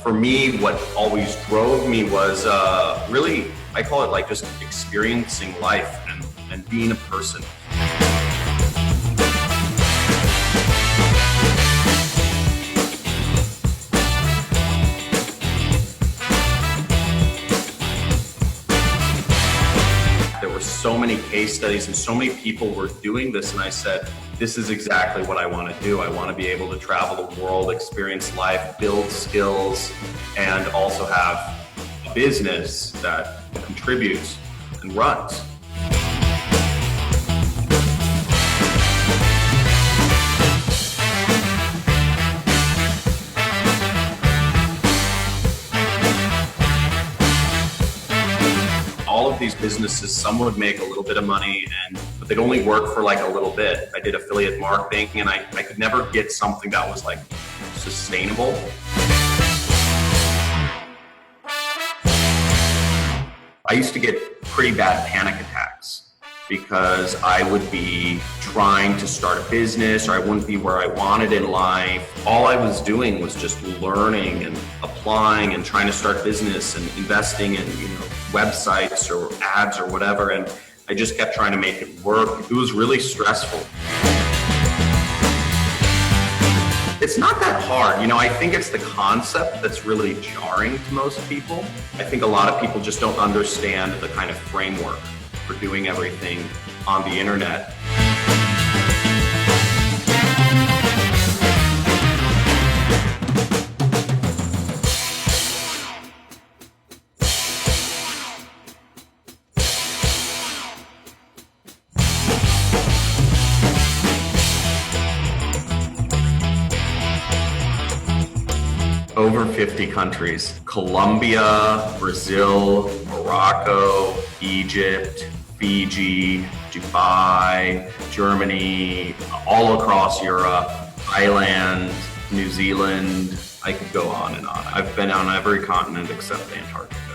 For me, what always drove me was really, I call it like just experiencing life and being a person. There were so many case studies and so many people were doing this, and I said, this is exactly what I want to do. I want to be able to travel the world, experience life, build skills, and also have a business that contributes and runs. All of these businesses, some would make a little bit of money, but they'd only work for like a little bit. I did affiliate marketing, and I could never get something that was like sustainable. I used to get pretty bad panic attacks because I would be trying to start a business, or I wouldn't be where I wanted in life. All I was doing was just learning and applying and trying to start business and investing in, websites or ads or whatever. And I just kept trying to make it work. It was really stressful. It's not that hard. I think it's the concept that's really jarring to most people. I think a lot of people just don't understand the kind of framework for doing everything on the internet. Over 50 countries: Colombia, Brazil, Morocco, Egypt, Fiji, Dubai, Germany, all across Europe, Thailand, New Zealand. I could go on and on. I've been on every continent except Antarctica.